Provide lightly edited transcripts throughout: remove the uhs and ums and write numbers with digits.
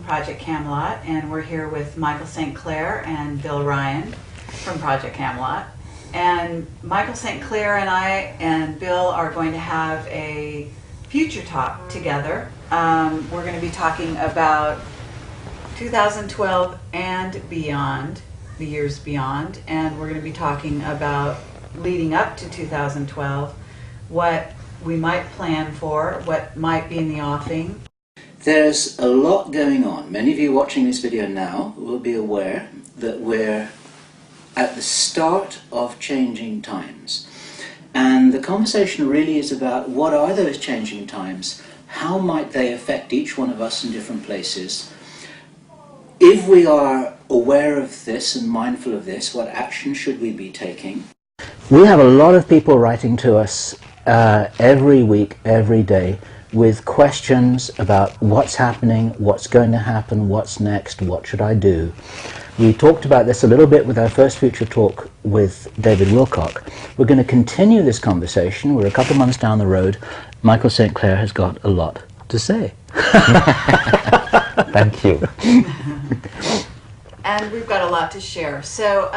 Project Camelot, and we're here with Michael St. Clair and Bill Ryan from Project Camelot. And Michael St. Clair and I and Bill are going to have a future talk together. We're going to be talking about 2012 and beyond, the years beyond, and we're going to be talking about leading up to 2012, what we might plan for, what might be in the offing. There's a lot going on. Many of you watching this video now will be aware that we're at the start of changing times. And the conversation really is about what are those changing times? How might they affect each one of us in different places? If we are aware of this and mindful of this, what action should we be taking? We have a lot of people writing to us every week, every day, with questions about what's happening, what's going to happen, what's next, what should I do. We talked about this a little bit with our first Future Talk with David Wilcock. We're going to continue this conversation. We're a couple months down the road. Michael St. Clair has got a lot to say. Thank you. And we've got a lot to share. So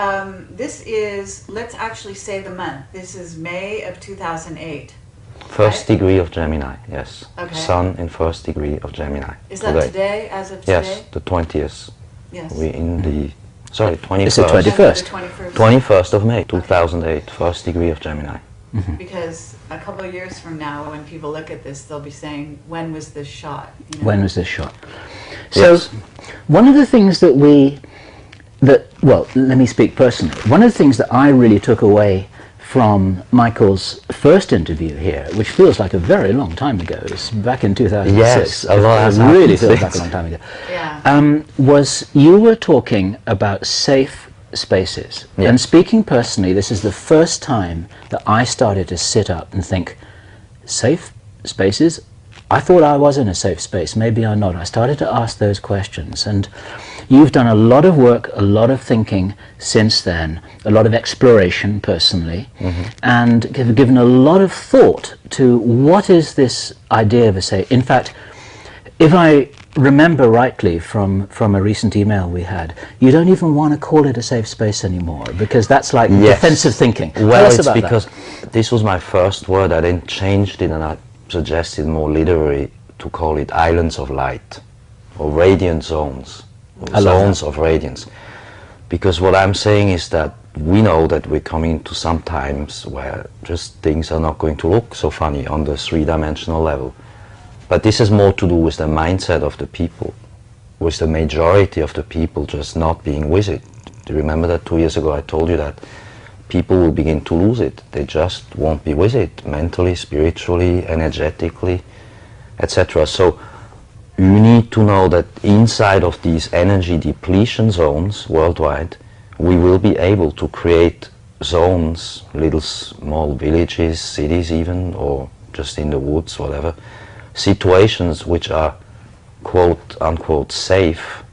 this is, let's actually say the month. This is May of 2008. First degree of Gemini, yes. Okay. Sun in first degree of Gemini. Is that today, as of today? Yes, the 20th. Yes. We in the, sorry, 21st. It's the 21st. The 21st. 21st of May, 2008, first degree of Gemini. Mm-hmm. Because a couple of years from now, when people look at this, they'll be saying, when was this shot? You know? When was this shot? So, Yes. one of the things that well, let me speak personally. One of the things that I really took away from Michael's first interview here, which feels like a very long time ago, it's back in 2006. Yes, a lot has It really happened feels like a since. long time ago. Yeah. Was you were talking about safe spaces. Yeah. And speaking personally, this is the first time that I started to sit up and think, safe spaces? I thought I was in a safe space, maybe I'm not. I started to ask those questions, and you've done a lot of work, a lot of thinking since then, a lot of exploration personally, and have given a lot of thought to what is this idea of a safe. In fact, if I remember rightly from a recent email we had, you don't even want to call it a safe space anymore, because that's like defensive thinking. Well, it's because this was my first word. I then changed it and I suggested more literary to call it islands of light or radiant zones, zones of radiance. Because what I'm saying is that we know that we're coming into some times where just things are not going to look so funny on the three-dimensional level. But this has more to do with the mindset of the people, with the majority of the people just not being with it. Do you remember that 2 years ago I told you that people will begin to lose it? They just won't be with it, mentally, spiritually, energetically, etc. So you need to know that inside of these energy depletion zones worldwide, we will be able to create zones, little small villages, cities even, or just in the woods, whatever, situations which are quote unquote safe,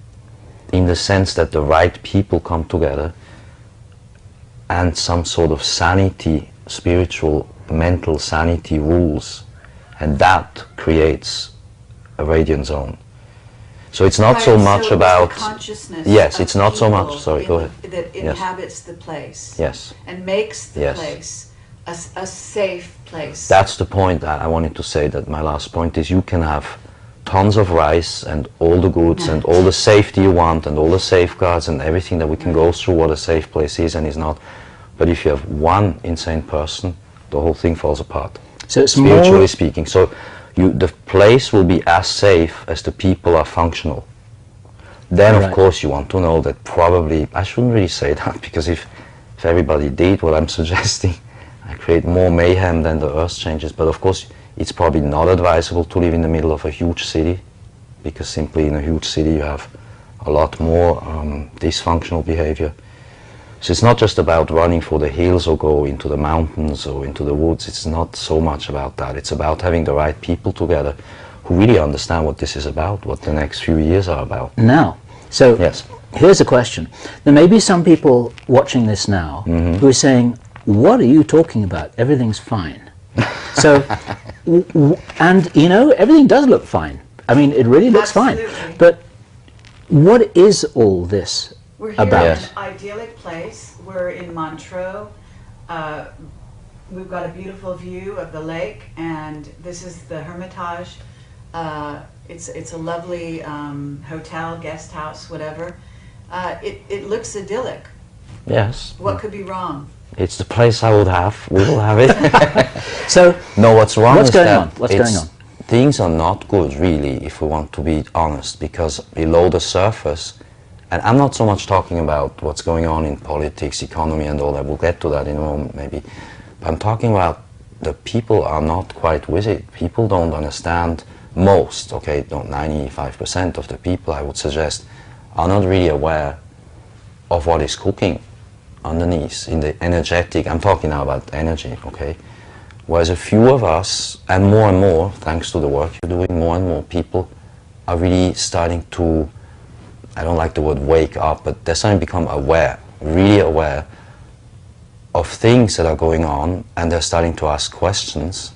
in the sense that the right people come together and some sort of sanity, spiritual, mental sanity rules, and that creates a radiant zone. So it's not so much about consciousness. Yes, it's not so much. Sorry, go ahead. That inhabits the place. Yes. And makes the Yes. place a safe place. That's the point that I wanted to say. That my last point is, you can have tons of rice and all the goods and all the safety you want and all the safeguards and everything that we can go through what a safe place is and is not. But if you have one insane person, the whole thing falls apart. So it's spiritually more speaking. So the place will be as safe as the people are functional. Then of course you want to know that probably, I shouldn't really say that, because if everybody did what I'm suggesting, I create more mayhem than the earth changes. But of course it's probably not advisable to live in the middle of a huge city, because simply in a huge city you have a lot more dysfunctional behavior. So it's not just about running for the hills or go into the mountains or into the woods. It's not so much about that. It's about having the right people together who really understand what this is about, what the next few years are about. Now, so yes. Here's a question. There may be some people watching this now who are saying, what are you talking about? Everything's fine. So, and you know, everything does look fine. I mean, it really looks fine. But What is all this We're here about? in Yes. an idyllic place. We're in Montreux. We've got a beautiful view of the lake, and this is the Hermitage. It's a lovely hotel, guest house, whatever. It looks idyllic. Yes. What could be wrong? It's the place I would have. We will have it. So, No, what's wrong What's is going that on? What's going on? things are not good, really, if we want to be honest, because below the surface, and I'm not so much talking about what's going on in politics, economy and all that, we'll get to that in a moment maybe, but I'm talking about the people are not quite with it. People don't understand, most, okay, not 95% of the people, I would suggest, are not really aware of what is cooking underneath, in the energetic, I'm talking now about energy, okay? Whereas a few of us, and more, thanks to the work you're doing, more and more people are really starting to, I don't like the word wake up, but they're starting to become aware, really aware of things that are going on, and they're starting to ask questions,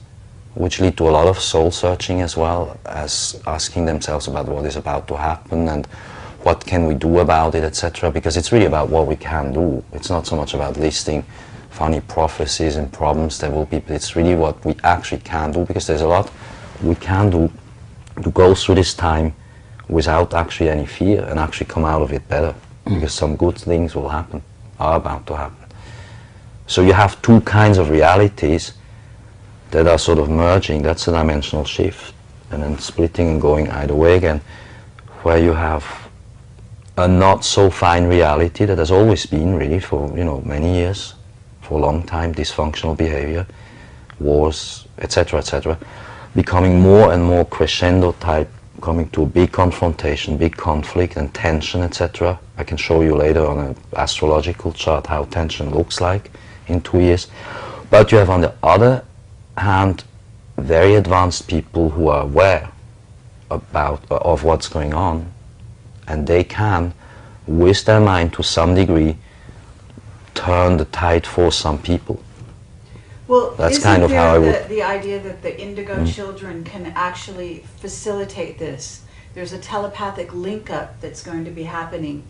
which lead to a lot of soul searching as well, as asking themselves about what is about to happen and what can we do about it, etc. Because it's really about what we can do. It's not so much about listing funny prophecies and problems that will be, it's really what we actually can do, because there's a lot we can do to go through this time without actually any fear and actually come out of it better, because some good things will happen, are about to happen. So you have two kinds of realities that are sort of merging. That's a dimensional shift, and then splitting and going either way again, where you have a not so fine reality that has always been really for, you know, many years, for a long time, dysfunctional behavior, wars, etc., becoming more and more crescendo type, coming to a big confrontation, big conflict and tension, etc. I can show you later on an astrological chart how tension looks like in 2 years. But you have on the other hand very advanced people who are aware of what's going on, and they can, with their mind to some degree, turn the tide for some people. Well, That's isn't kind of there how I would- the idea that the indigo children can actually facilitate this? There's a telepathic link up that's going to be happening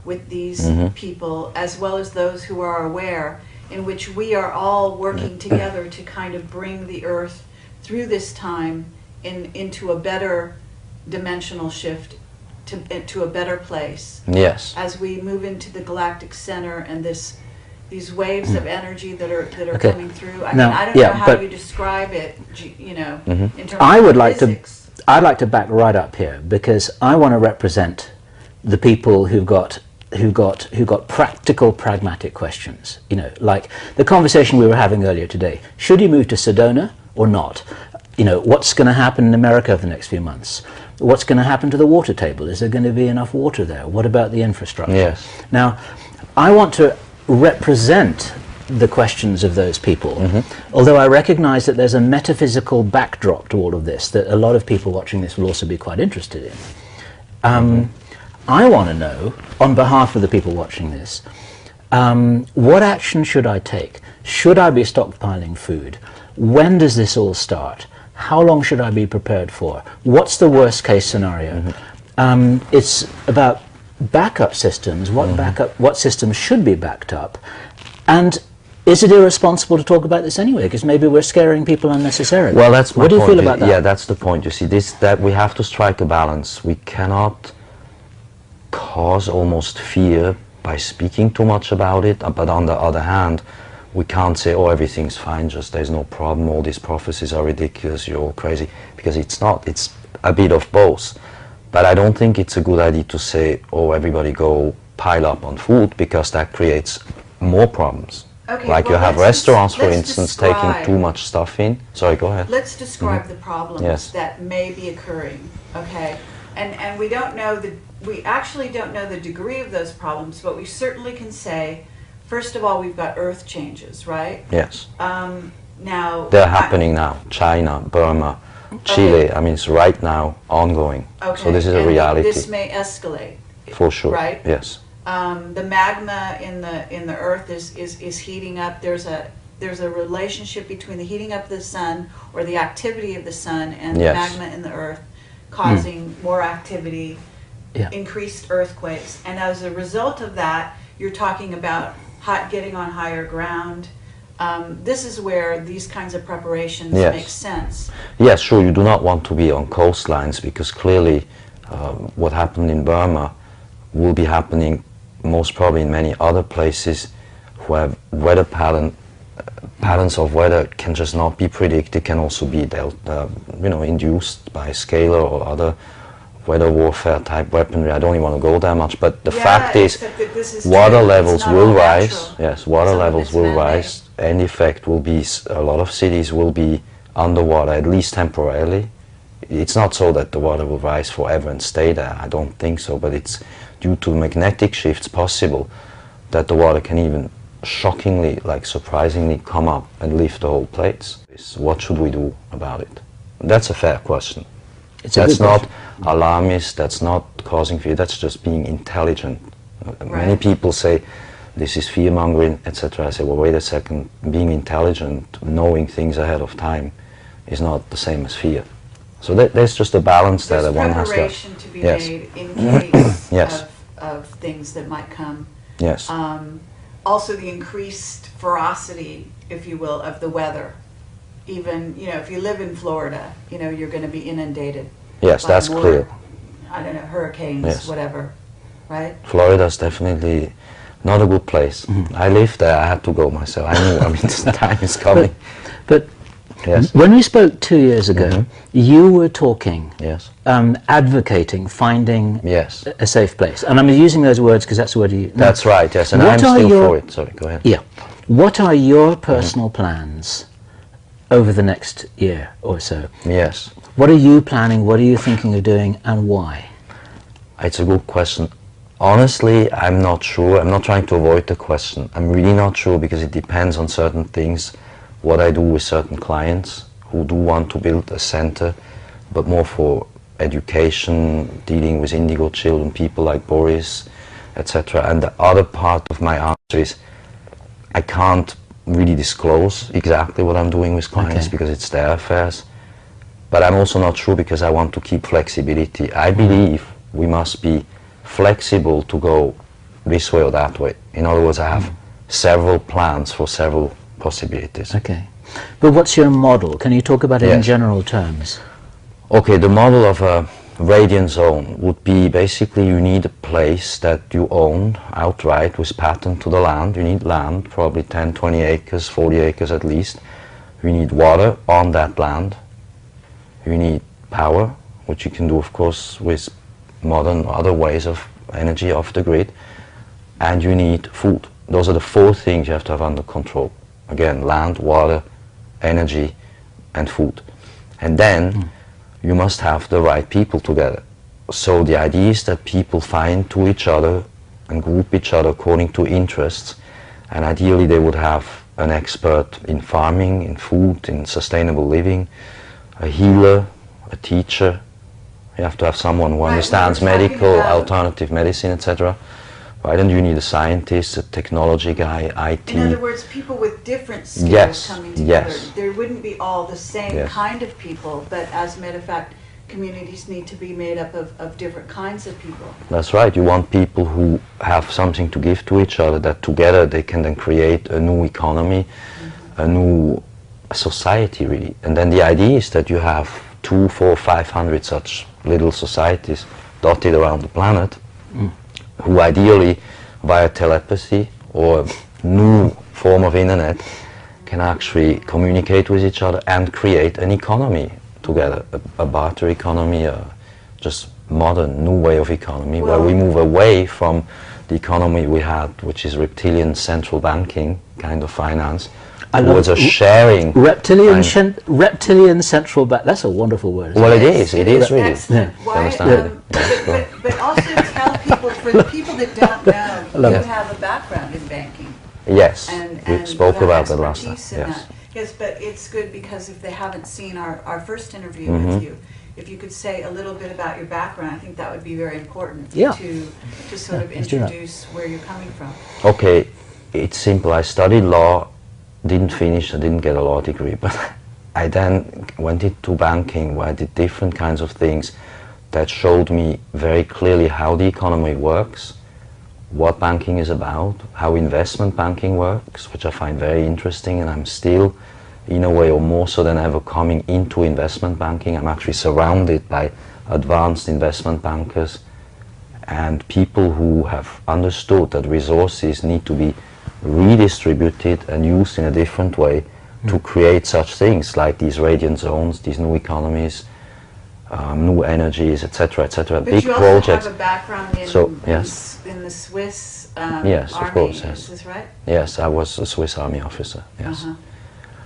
with these people, as well as those who are aware, in which we are all working together to kind of bring the earth through this time into a better dimensional shift, to a better place. Yes. As we move into the galactic center and these waves of energy that are Okay. coming through. I Now, mean, I don't yeah, know how but- you describe it, you know, in terms I of would like physics. I'd like to back right up here, because I want to represent the people who've got practical, pragmatic questions. You know, like the conversation we were having earlier today. Should you move to Sedona or not? You know, what's going to happen in America over the next few months? What's going to happen to the water table? Is there going to be enough water there? What about the infrastructure? Yes. Now, I want to represent the questions of those people, although I recognize that there's a metaphysical backdrop to all of this that a lot of people watching this will also be quite interested in. I want to know, on behalf of the people watching this, what action should I take? Should I be stockpiling food? When does this all start? How long should I be prepared for? What's the worst case scenario? It's about backup systems, what systems should be backed up, and is it irresponsible to talk about this anyway? Because maybe we're scaring people unnecessarily. Well, that's my what do you point. feel about that? Yeah, that's the point. You see, that we have to strike a balance. We cannot cause almost fear by speaking too much about it, but on the other hand, we can't say, oh, everything's fine, just there's no problem, all these prophecies are ridiculous, you're all crazy, because it's not. It's a bit of both. But I don't think it's a good idea to say, oh, everybody go pile up on food, because that creates more problems. Okay, Like well, you have let's restaurants, for let's instance, describe- taking too much stuff in. Sorry, go ahead. Let's describe the problems Yes. that may be occurring, okay? And we don't know we actually don't know the degree of those problems, but we certainly can say, first of all, we've got earth changes, right? Yes. Now They're happening now. China, Burma, Chile, I mean, it's right now ongoing. Okay, So this is a and reality. This may escalate. For sure. Right? Yes. The magma in the earth is heating up. There's a relationship between the heating up of the sun, or the activity of the sun, and Yes. the magma in the earth, causing more activity increased earthquakes. And as a result of that, you're talking about getting on higher ground. This is where these kinds of preparations make sense. Yes, sure, you do not want to be on coastlines because clearly what happened in Burma will be happening most probably in many other places where weather patterns of weather can just not be predicted, can also be induced by scalar or other weather warfare type weaponry. I don't even want to go there much, but the fact is water levels will rise. Yes, water levels will rise, and the effect will be a lot of cities will be underwater, at least temporarily. It's not so that the water will rise forever and stay there, I don't think so, but it's due to magnetic shifts possible that the water can even shockingly, like surprisingly, come up and lift the whole place. What should we do about it? That's a fair question. That's not alarmist, that's not causing fear, that's just being intelligent. Many people say this is fear-mongering, etc. I say, well, wait a second, being intelligent, knowing things ahead of time is not the same as fear. So there's just a balance there that one has to have. There's preparation to be made in case of things that might come. Yes. Also the increased ferocity, if you will, of the weather. Even, if you live in Florida, you're going to be inundated. Yes, that's clear. I don't know, hurricanes, whatever, right? Florida's definitely not a good place. I lived there, I had to go myself. I knew, the time is coming. But when we spoke 2 years ago, you were talking, advocating, finding a safe place. And I'm using those words because that's the word you... That's right, yes, and I'm still for it. Sorry, go ahead. Yeah. What are your personal plans over the next year or so? Yes. What are you planning, what are you thinking of doing, and why? It's a good question. Honestly, I'm not sure. I'm not trying to avoid the question. I'm really not sure because it depends on certain things, what I do with certain clients who do want to build a center, but more for education, dealing with indigo children, people like Boris, etc. And the other part of my answer is I can't really disclose exactly what I'm doing with clients because it's their affairs. But I'm also not sure because I want to keep flexibility. I believe we must be flexible to go this way or that way. In other words, I have several plans for several possibilities. Okay. But what's your model? Can you talk about it in general terms? Okay, the model of a radiant zone would be basically you need a place that you own outright with patent to the land. You need land, probably 10, 20 acres, 40 acres at least. You need water on that land. You need power, which you can do, of course, with modern other ways of energy off the grid. And you need food. Those are the 4 things you have to have under control. Again, land, water, energy, and food. And then you must have the right people together. So the idea is that people find to each other and group each other according to interests. And ideally they would have an expert in farming, in food, in sustainable living, a healer, a teacher. You have to have someone who understands medical, alternative medicine, etc. Right, and you need a scientist, a technology guy, IT. In other words, people with different skills coming together. There wouldn't be all the same kind of people, but as a matter of fact, communities need to be made up of different kinds of people. That's right. You want people who have something to give to each other, that together they can then create a new economy, a new society, really. And then the idea is that you have 200, 400, 500 such little societies dotted around the planet, who ideally, via telepathy or new form of internet, can actually communicate with each other and create an economy together, a barter economy, just modern, new way of economy, where we move away from the economy we had, which is reptilian central banking kind of finance, towards a sharing. Reptilian central bank, that's a wonderful word. Well, it is really. Excellent. But also tell people, for the people that don't know, you have a background in banking. Yes, we spoke about that last time. Yes, but it's good because if they haven't seen our first interview with you, if you could say a little bit about your background, I think that would be very important to sort of introduce where you're coming from. Okay, it's simple. I studied law, didn't finish, I didn't get a law degree, but I then went into banking where I did different kinds of things that showed me very clearly how the economy works, what banking is about, how investment banking works, which I find very interesting, and I'm still, in a way, or more so than ever, coming into investment banking. I'm actually surrounded by advanced investment bankers and people who have understood that resources need to be redistributed and used in a different way to create such things like these radiant zones, these new economies, new energies, etc., etc. But big you also projects. have a background in, So, yes. in the Swiss Yes, army, of course, yes. is this right? Yes, I was a Swiss Army officer, yes. Uh-huh.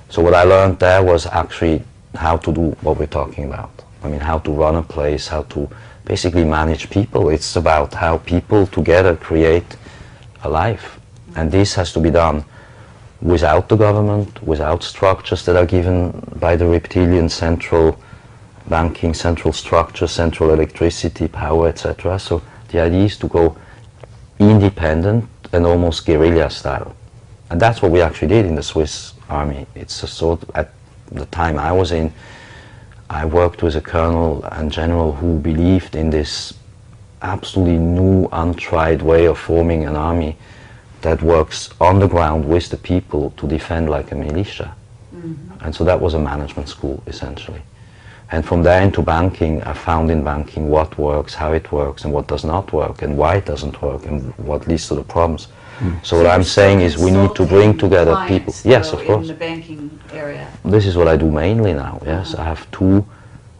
So what I learned there was actually how to do what we're talking about. I mean, how to run a place, how to basically manage people. It's about how people together create a life. And this has to be done without the government, without structures that are given by the reptilian central banking, central structure, central electricity, power, etc. So the idea is to go independent and almost guerrilla style. And that's what we actually did in the Swiss army. It's a sort of, at the time I was in, I worked with a colonel and general who believed in this absolutely new, untried way of forming an army that works on the ground with the people to defend like a militia. Mm-hmm. And so that was a management school, essentially. And from there into banking, I found in banking what works, how it works, and what does not work, and why it doesn't work, and what leads to the problems. So what I'm saying is we need to bring together people. Yes, of course. In the banking area. This is what I do mainly now, yes. I have 2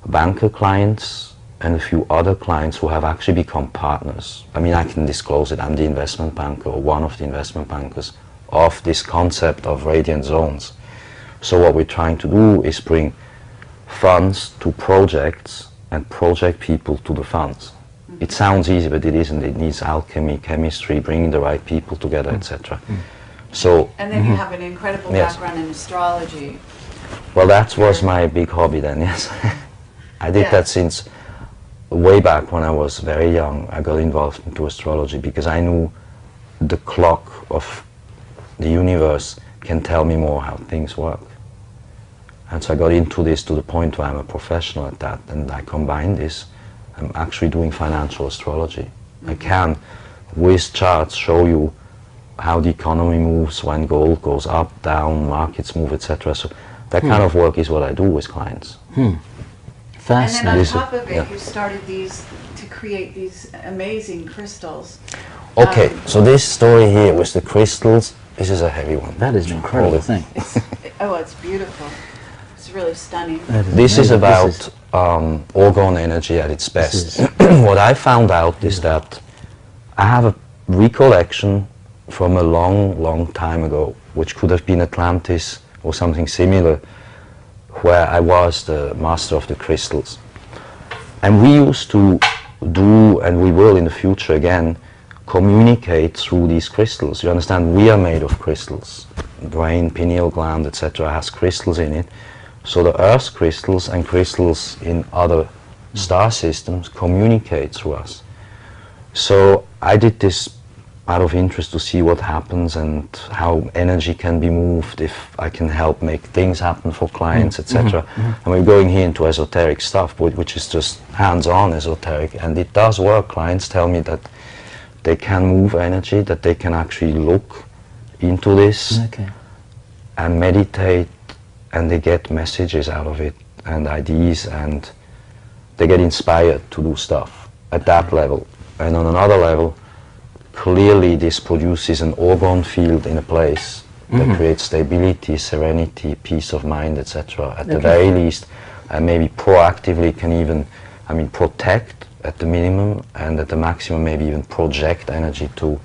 banker clients and a few other clients who have actually become partners. I mean, I can disclose it. I'm the investment banker, or one of the investment bankers, of this concept of radiant zones. So what we're trying to do is bring funds to projects and project people to the funds. It sounds easy, but it isn't. It needs alchemy, chemistry, bringing the right people together, etc. So, and then you have an incredible background in astrology. Well, that was my big hobby then, yes. I did that since way back when I was very young. I got involved into astrology because I knew the clock of the universe can tell me more how things work. And so I got into this to the point where I'm a professional at that, and I combine this. I'm actually doing financial astrology. I can, with charts, show you how the economy moves when gold goes up, down, markets move, etc. So that kind of work is what I do with clients. Fascinating. And then on top of it, you started to create these amazing crystals. Okay, so this story here with the crystals, this is a heavy one. That is an incredible thing. It's beautiful. It's really stunning. This is about orgone energy at its best. What I found out is that I have a recollection from a long, long time ago, which could have been Atlantis or something similar, where I was the master of the crystals. And we used to do, and we will in the future again, communicate through these crystals. You understand, we are made of crystals. Brain, pineal gland, etc. has crystals in it. So the Earth's crystals and crystals in other star systems communicate through us. So I did this out of interest to see what happens and how energy can be moved, if I can help make things happen for clients, etc. And we're going here into esoteric stuff, which is just hands-on esoteric, and it does work. Clients tell me that they can move energy, that they can actually look into this and meditate, and they get messages out of it and ideas, and they get inspired to do stuff at that level. And on another level, clearly this produces an orgone field in a place that creates stability, serenity, peace of mind, etc. At the very least, and maybe proactively can even, protect at the minimum, and at the maximum maybe even project energy to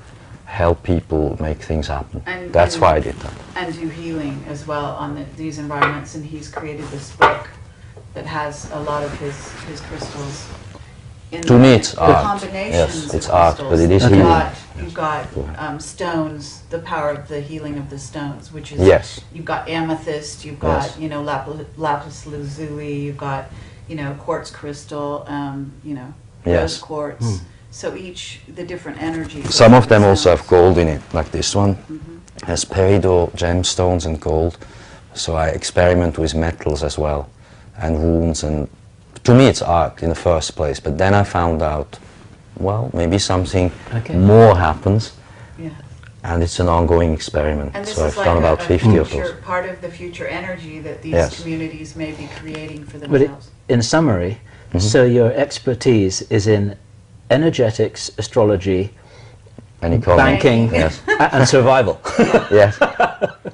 help people make things happen. That's why I did that. And do healing as well on these environments, and he's created this book that has a lot of his crystals. To me it's art. Combinations yes, it's of art, crystals. but it is healing. You've got stones, the power of the healing of the stones, which is, you've got amethyst, you've got, lapis lazuli, you've got, quartz crystal, rose quartz. So the different energies. Some of them also have gold in it, like this one has peridot, gemstones and gold. So I experiment with metals as well, and runes and To me it's art in the first place, but then I found out, well, maybe something more happens. Yeah. And it's an ongoing experiment. And this so is I've like done about 50 of those. Part of the future energy that these communities may be creating for themselves. But in summary, so your expertise is in energetics, astrology, and economy, banking, and survival. Yes.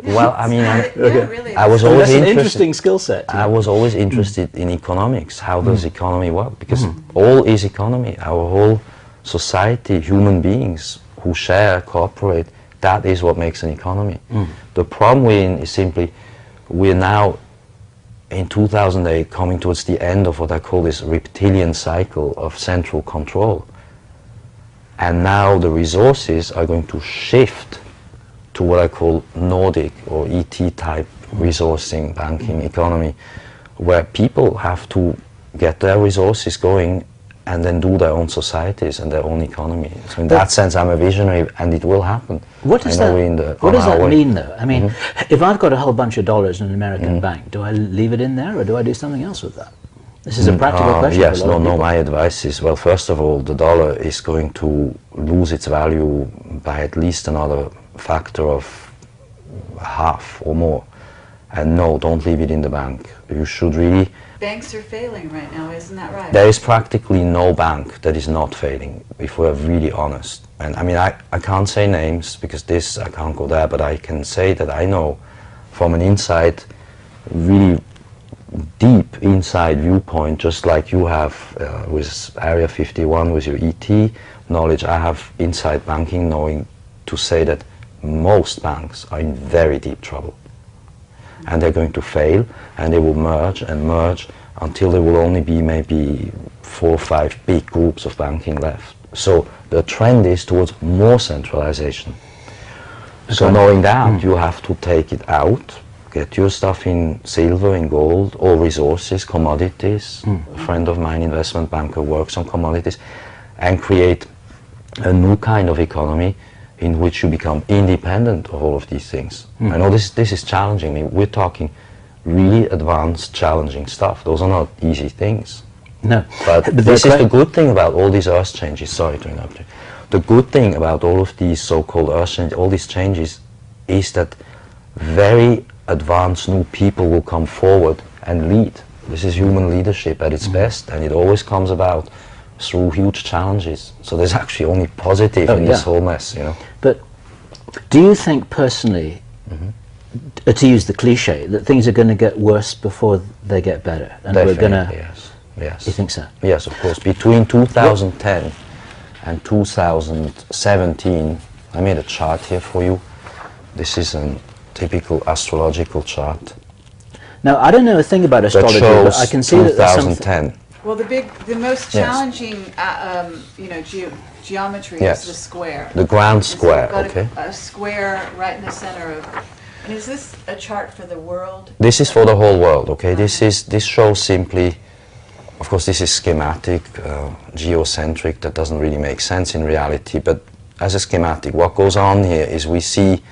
Well, I mean, really. I was always an interesting skill set. I was always interested in economics. How does economy work? Because all is economy. Our whole society, human beings who share, cooperate, that is what makes an economy. The problem we're in is simply we're now in 2008 coming towards the end of what I call this reptilian cycle of central control. And now the resources are going to shift to what I call Nordic or ET type resourcing, banking, economy, where people have to get their resources going and then do their own societies and their own economy. So in that sense, I'm a visionary, and it will happen. What does that mean, though? I mean, if I've got a whole bunch of dollars in an American bank, do I leave it in there, or do I do something else with that? This is a practical question. Yes, no, my advice is, well, first of all, the dollar is going to lose its value by at least another factor of half or more. And no, don't leave it in the bank. You should really... Banks are failing right now, isn't that right? There is practically no bank that is not failing, if we're really honest. And I mean, I can't say names, because I can't go there, but I can say that I know from an inside, really deep inside viewpoint, just like you have with Area 51, with your ET knowledge, I have inside banking knowing to say that most banks are in very deep trouble. And they're going to fail, and they will merge and merge until there will only be maybe 4 or 5 big groups of banking left. So the trend is towards more centralization. So knowing that, you have to take it out, get your stuff in silver, in gold, or resources, commodities. A friend of mine, investment banker, works on commodities, and create a new kind of economy in which you become independent of all of these things. I know this is challenging. I mean, we're talking really advanced, challenging stuff. Those are not easy things. No. But this is the good thing about all these earth changes. Sorry to interrupt you. The good thing about all of these so-called earth changes, all these changes, is that very advanced new people will come forward and lead. This is human leadership at its best, and it always comes about through huge challenges. So there's actually only positive in this whole mess, you know. But do you think personally, to use the cliche, that things are going to get worse before they get better? And Definitely, we're going to... Yes. You think so? Yes, of course. Between 2010 and 2017, I made a chart here for you. This is a typical astrological chart. Now, I don't know a thing about astrology, but I can see that there's 2010. Well, the most challenging, geometry is the square. The ground square, so we've got a square right in the center of. And is this a chart for the world? This is for the whole world. Okay, this shows simply. Of course, this is schematic, geocentric. That doesn't really make sense in reality. But as a schematic, what goes on here is we see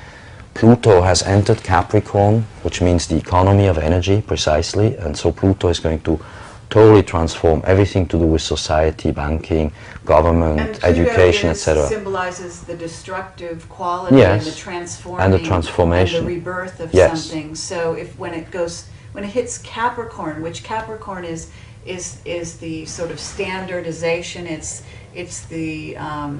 Pluto has entered Capricorn, which means the economy of energy, precisely. And so Pluto is going to totally transform everything to do with society, banking, government, education, etc. Symbolizes the destructive quality and the transforming and the transformation, and the rebirth of something. So when it hits Capricorn, which Capricorn is the sort of standardization. It's the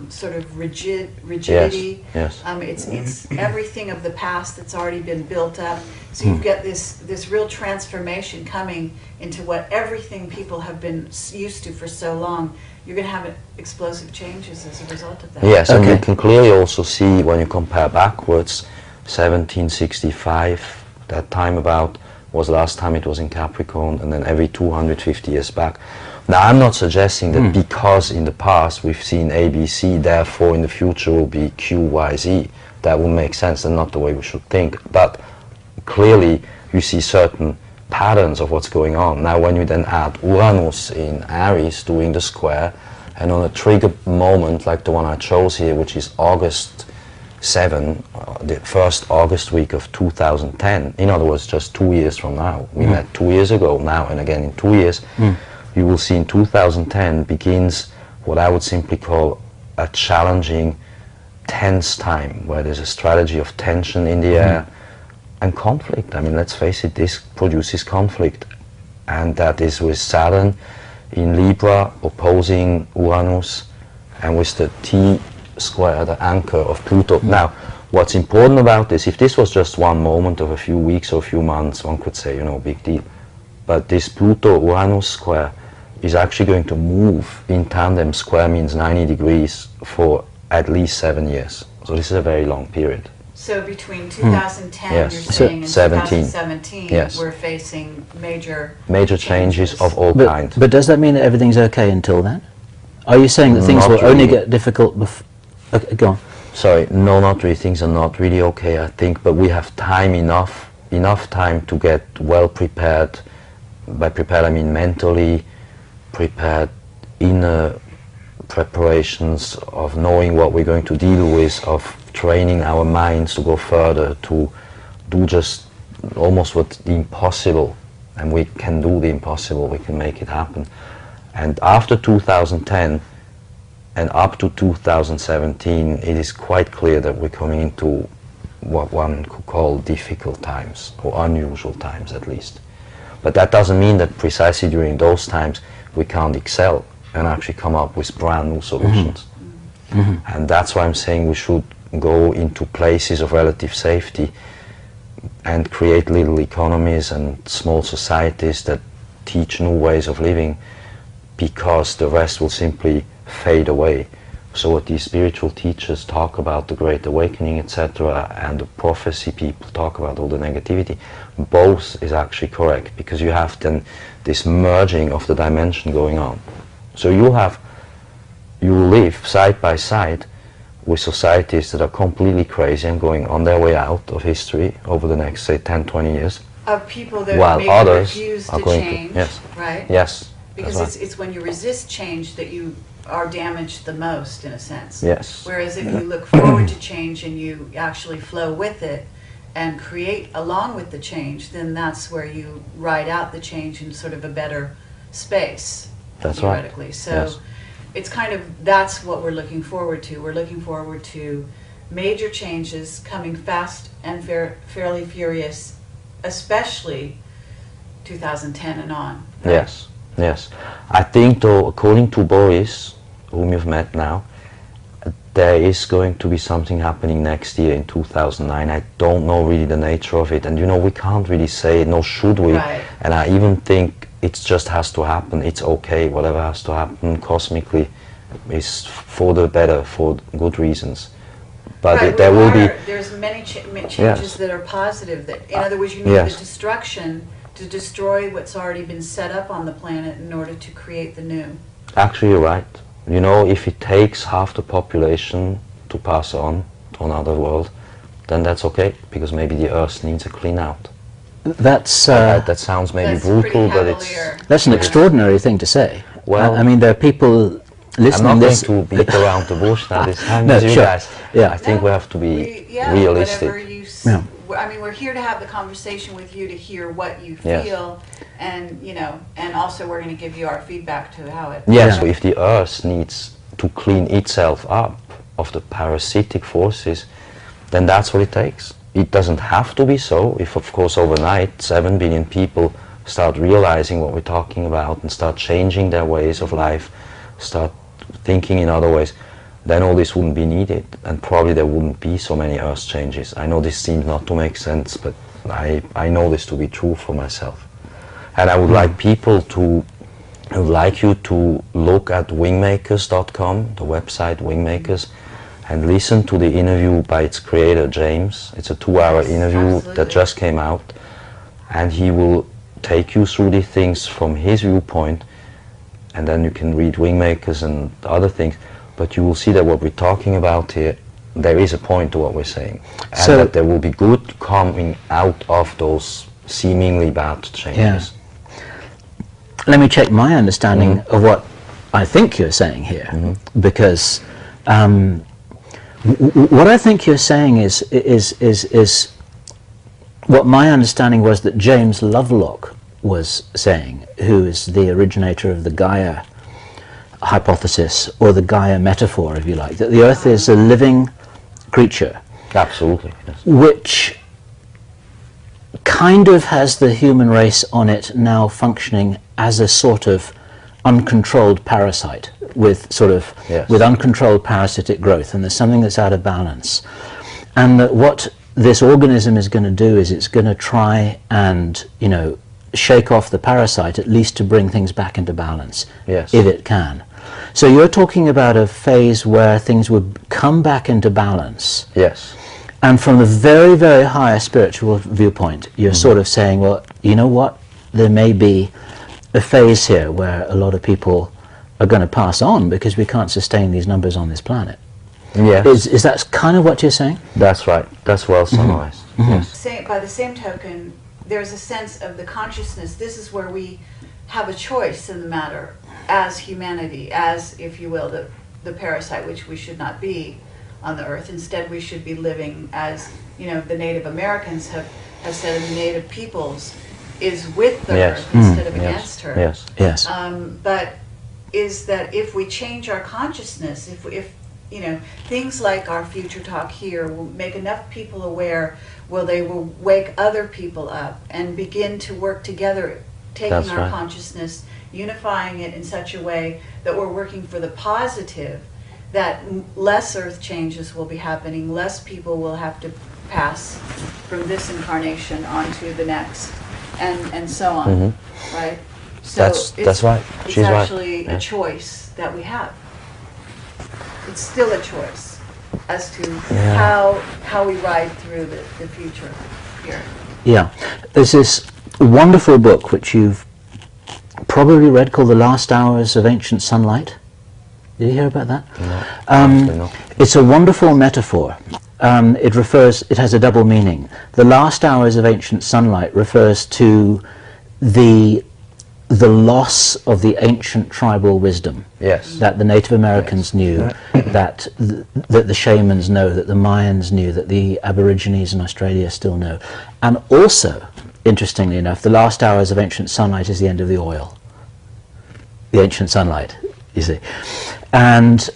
sort of rigidity. Yes. It's everything of the past that's already been built up. So you've got this real transformation coming into what everything people have been used to for so long. You're going to have explosive changes as a result of that. Yes, and you can clearly also see when you compare backwards, 1765, that time about was the last time it was in Capricorn, and then every 250 years back. Now, I'm not suggesting that because in the past we've seen A, B, C, therefore in the future will be Q, Y, Z. That would make sense, and not the way we should think. But clearly you see certain patterns of what's going on. Now, when you then add Uranus in Aries doing the square, and on a trigger moment like the one I chose here, which is August 7, the first August week of 2010, in other words, just 2 years from now. We met 2 years ago now, and again in 2 years. you will see in 2010 begins what I would simply call a challenging, tense time, where there's a strategy of tension in the air and conflict. I mean, let's face it, this produces conflict, and that is with Saturn in Libra opposing Uranus, and with the T square, the anchor of Pluto. Now, what's important about this, if this was just one moment of a few weeks or a few months, one could say, you know, big deal. But this Pluto-Uranus square is actually going to move in tandem. Square means 90 degrees for at least 7 years. So this is a very long period. So between 2010, Yes. you're saying, and 17. 2017, Yes. we're facing major changes of all kinds. But does that mean that everything's okay until then? Are you saying that things Not will only really. get difficult before? Okay, go on. Sorry, no, not really. Things are not really okay, I think, but we have time enough time to get well prepared. By prepared, I mean mentally prepared, inner preparations of knowing what we're going to deal with, of training our minds to go further, to do just almost what the impossible, and we can do the impossible, we can make it happen. And after 2010 and up to 2017, it is quite clear that we're coming into what one could call difficult times, or unusual times at least. But that doesn't mean that precisely during those times we can't excel and actually come up with brand new solutions. And that's why I'm saying we should go into places of relative safety and create little economies and small societies that teach new ways of living, because the rest will simply fade away. So what these spiritual teachers talk about, the Great Awakening, etc., and the prophecy people talk about, all the negativity, both is actually correct, because you have then this merging of the dimension going on. So you live side by side with societies that are completely crazy and going on their way out of history over the next, say, 10, 20 years. of people that While maybe others refuse are to going change, to, yes. right? Yes. Because that's it's when you resist change that you are damaged the most, in a sense. Yes. Whereas if you look forward to change and you actually flow with it and create along with the change, then that's where you ride out the change in sort of a better space. That's right. Theoretically. So Yes. it's kind of, that's what we're looking forward to. We're looking forward to major changes coming fast and fairly furious, especially 2010 and on. Right? Yes, yes. I think, though, according to Boris, whom you've met now, there is going to be something happening next year in 2009. I don't know really the nature of it, and you know, we can't really say, nor should we. Right. And I even think it just has to happen. It's okay, whatever has to happen cosmically is for the better, for good reasons. But Right, there will be... There's many changes Yes. that are positive. That, in other words, you need Yes. the destruction to destroy what's already been set up on the planet in order to create the new. Actually, you're right. You know, if it takes half the population to pass on to another world, then that's okay, because maybe the Earth needs a clean out. That's That sounds maybe That's pretty brutal, but it's... cavalier. that's an extraordinary thing to say. Well, I mean, there are people I'm listening not this. going to beat around the bush now this time, No, as you sure. guys. Yeah. I think we have to be Whatever realistic. you Yeah. I mean, we're here to have the conversation with you, to hear what you Yes. feel, and you know, and also we're going to give you our feedback to how it. Yes, Yeah. so if the Earth needs to clean itself up of the parasitic forces, then that's what it takes. It doesn't have to be so. If, of course, overnight 7 billion people start realizing what we're talking about and start changing their ways of life, start thinking in other ways, then all this wouldn't be needed, and probably there wouldn't be so many Earth changes. I know this seems not to make sense, but I know this to be true for myself. And I would like people to, I would like you to look at wingmakers.com, the website Wingmakers, and listen to the interview by its creator, James. It's a 2-hour Yes, interview absolutely. that just came out, and he will take you through these things from his viewpoint, and then you can read Wingmakers and other things, but you will see that what we're talking about here, there is a point to what we're saying, and So- that there will be good coming out of those seemingly bad changes. Let me check my understanding of what I think you're saying here, because what I think you're saying is what my understanding was, that James Lovelock was saying, who is the originator of the Gaia hypothesis, or the Gaia metaphor, if you like, that the Earth is a living creature. Absolutely, yes. Which kind of has the human race on it now functioning as a sort of uncontrolled parasite with sort of with uncontrolled parasitic growth, and there's something that's out of balance, and that what this organism is going to do is it's going to try and, you know, shake off the parasite, at least to bring things back into balance, if it can. So you're talking about a phase where things would come back into balance. Yes. And from a very, very high spiritual viewpoint, you're sort of saying, well, you know what, there may be a phase here where a lot of people are going to pass on because we can't sustain these numbers on this planet. Yes. Is that kind of what you're saying? That's right. That's well summarized. Yes. By the same token, there's a sense of the consciousness. This is where we have a choice in the matter as humanity, as, if you will, the parasite, which we should not be on the earth. Instead, we should be living as, you know, the Native Americans have said, and the Native peoples is with the earth instead of against her. Yes. Yes. But is that if we change our consciousness, if you know, things like our Futuretalk here will make enough people aware, they will wake other people up and begin to work together, taking our consciousness, unifying it in such a way that we're working for the positive, that less earth changes will be happening, less people will have to pass from this incarnation on to the next, and so on, right? So that's right. It's actually a choice that we have. It's still a choice as to how we ride through the future here. Yeah. There's this wonderful book which you've probably read called The Last Hours of Ancient Sunlight. Did you hear about that? No. It's a wonderful metaphor. It has a double meaning. The last hours of ancient sunlight refers to the loss of the ancient tribal wisdom that the Native Americans knew, that the shamans know, that the Mayans knew, that the Aborigines in Australia still know. And also, interestingly enough, the last hours of ancient sunlight is the end of the oil. The ancient sunlight, you see. And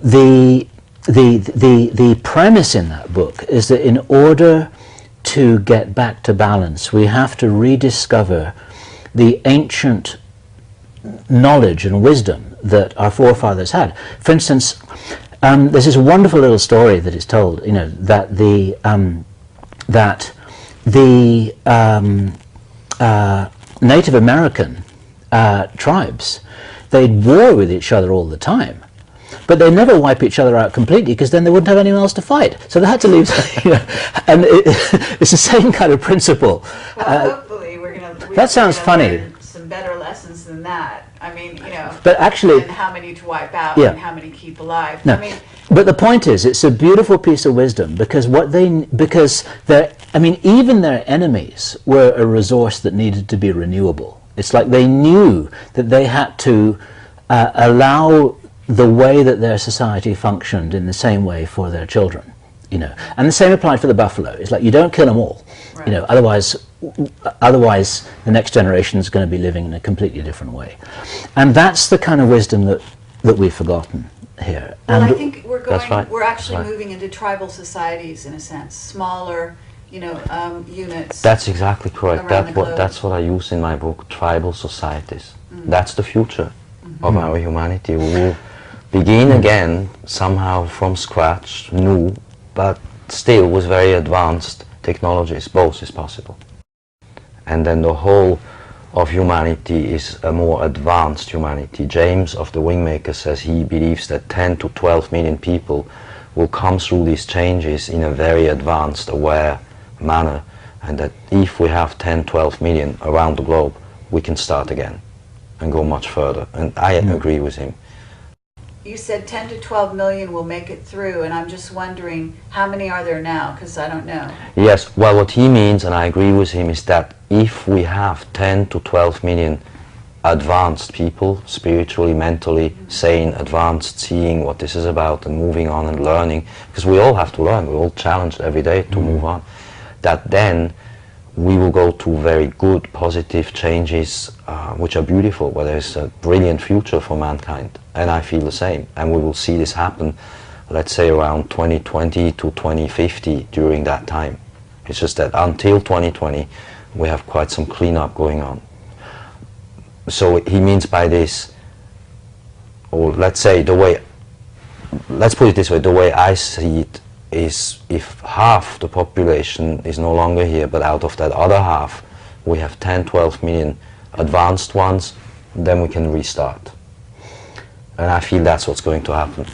the premise in that book is that in order to get back to balance, we have to rediscover the ancient knowledge and wisdom that our forefathers had. For instance, there's this wonderful little story that is told, you know, that the Native American tribes, they'd war with each other all the time, but they never wipe each other out completely, because then they wouldn't have anyone else to fight. So they had to leave. You know, and it's the same kind of principle. Well, hopefully we're going to. That sounds funny. Learn some better lessons than that. I mean, you know. But actually, and how many to wipe out and how many keep alive. No. I mean, but the point is, it's a beautiful piece of wisdom, because even their enemies were a resource that needed to be renewable. It's like they knew that they had to allow the way that their society functioned in the same way for their children, you know. And the same applied for the buffalo. It's like, you don't kill them all, you know. Otherwise, the next generation is going to be living in a completely different way. And that's the kind of wisdom that we've forgotten here. Well, and I think we're actually moving into tribal societies, in a sense, smaller, you know, units. That's exactly correct. That's what I use in my book, tribal societies. That's the future of our humanity. We will begin again somehow from scratch, new, but still with very advanced technologies. Both is possible. And then the whole of humanity is a more advanced humanity. James of the Wingmaker says he believes that 10 to 12 million people will come through these changes in a very advanced, aware manner, and that if we have 10, 12 million around the globe, we can start again and go much further. And I agree with him. You said 10 to 12 million will make it through, and I'm just wondering, how many are there now? Because I don't know. Yes, well, what he means, and I agree with him, is that if we have 10 to 12 million advanced people, spiritually, mentally sane, advanced, seeing what this is about and moving on and learning, because we all have to learn, we're all challenged every day to move on, that then we will go to very good, positive changes, which are beautiful, where there's a brilliant future for mankind. And I feel the same. And we will see this happen, let's say, around 2020 to 2050 during that time. It's just that until 2020, we have quite some cleanup going on. So he means by this, or let's say let's put it this way, the way I see it is, if half the population is no longer here, but out of that other half we have 10, 12 million advanced ones, then we can restart. And I feel that's what's going to happen.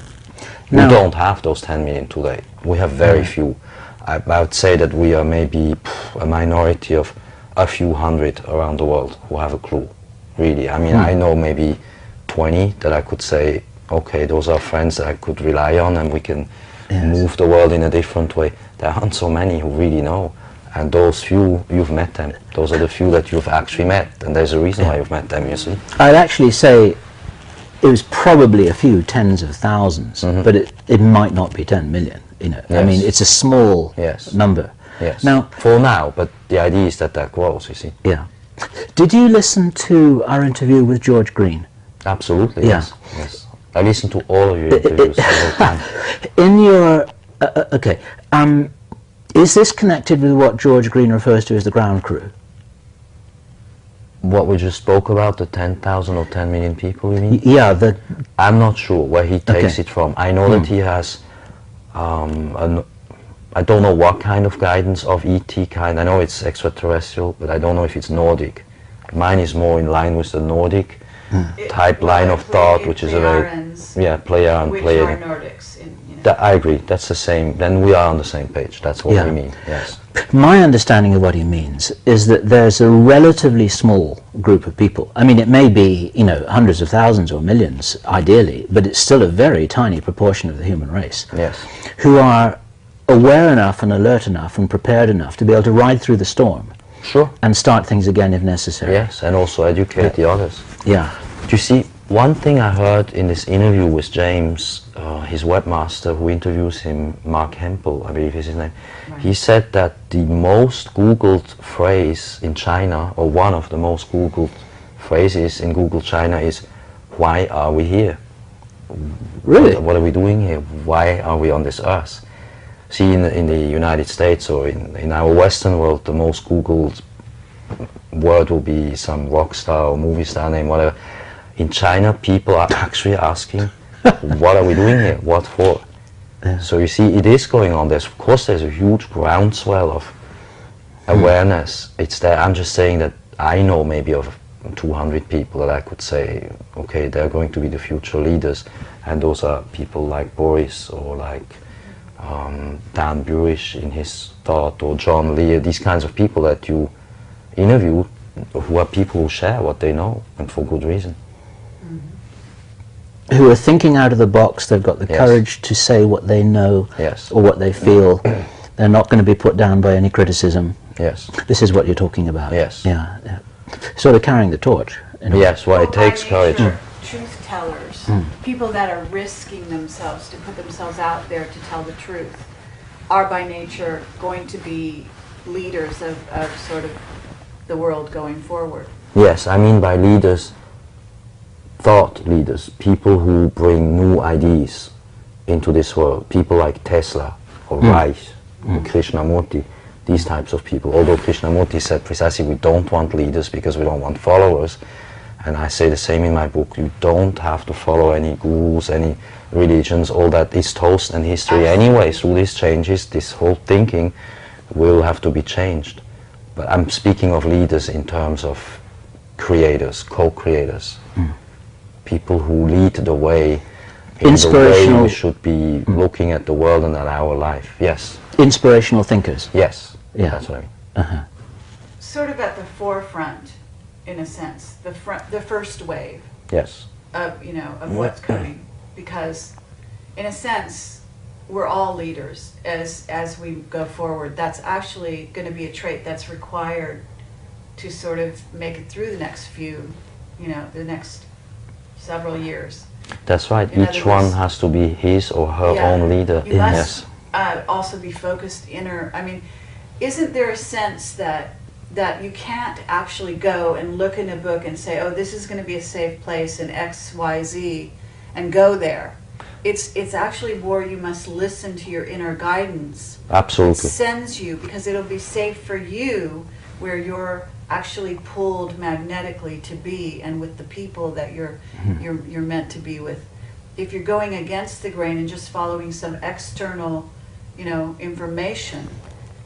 Now, we don't have those 10 million today. We have very few. I would say that we are maybe a minority of a few hundred around the world who have a clue, really. I mean, I know maybe 20 that I could say, okay, those are friends that I could rely on, and we can move the world in a different way. There aren't so many who really know, and those few, you've met them. Those are the few that you've actually met, and there's a reason why you've met them, you see. I'd actually say it was probably a few tens of thousands, but it might not be 10 million, you know. I mean, it's a small number. Yes. Now, for now, but the idea is that that grows, you see. Yeah. Did you listen to our interview with George Green? Absolutely, yes. Yes. I listen to all of your interviews all the time. In your, is this connected with what George Green refers to as the ground crew? What we just spoke about, the 10,000 or 10 million people, you mean? Yeah. I'm not sure where he takes it from. I know that he has, I don't know what kind of guidance of ET kind. I know it's extraterrestrial, but I don't know if it's Nordic. Mine is more in line with the Nordic type line of thought, which is a very, Playa and Playa. Which are Nordics. You know. I agree, that's the same, then we are on the same page, that's what we mean, yes. My understanding of what he means is that there's a relatively small group of people. I mean, it may be, you know, hundreds of thousands or millions, ideally, but it's still a very tiny proportion of the human race. Yes. Who are aware enough and alert enough and prepared enough to be able to ride through the storm. Sure. And start things again if necessary. Yes, and also educate the others. Yeah. Do you see, one thing I heard in this interview with James, his webmaster who interviews him, Mark Hempel, I believe is his name, he said that the most Googled phrase in China, or one of the most Googled phrases in Google China is, why are we here? Really? What are we doing here? Why are we on this earth? See, in the United States or in our Western world, the most Googled word will be some rock star or movie star name, whatever. In China, people are actually asking, what are we doing here? What for? So you see, it is going on. Of course, there's a huge groundswell of awareness. It's there. I'm just saying that I know maybe of 200 people that I could say, okay, they're going to be the future leaders. And those are people like Boris or like Dan Burish in his thought, or John Lee, these kinds of people that you interview, who are people who share what they know, and for good reason. Who are thinking out of the box, they've got the courage to say what they know or what they feel. They're not going to be put down by any criticism. Yes. This is what you're talking about. Yes. Yeah. So they're carrying the torch. Yes, well, it takes courage. Truth tellers, people that are risking themselves to put themselves out there to tell the truth, are by nature going to be leaders of sort of the world going forward. Yes, I mean by leaders, thought leaders, people who bring new ideas into this world, people like Tesla or Reich or Krishnamurti, these types of people. Although Krishnamurti said precisely we don't want leaders because we don't want followers, and I say the same in my book, you don't have to follow any gurus, any religions, all that is toast and history anyway. Through these changes, this whole thinking will have to be changed. But I'm speaking of leaders in terms of creators, co-creators, people who lead the way in the way we should be looking at the world and at our life. Yes. Inspirational thinkers. Yes. Yeah. That's what I mean. Sort of at the forefront, in a sense, the first wave. Yes. Of of what's coming, because in a sense we're all leaders as we go forward. That's actually going to be a trait that's required to sort of make it through the next few, the next several years. That's right. Each one has to be his or her own leader. You must also be focused inner. I mean, isn't there a sense that that you can't actually go and look in a book and say, oh, this is going to be a safe place in X, Y, Z, and go there. It's actually where you must listen to your inner guidance. Absolutely. It sends you, because it'll be safe for you where you're actually pulled magnetically to be, and with the people that you're meant to be with. If you're going against the grain and just following some external, information,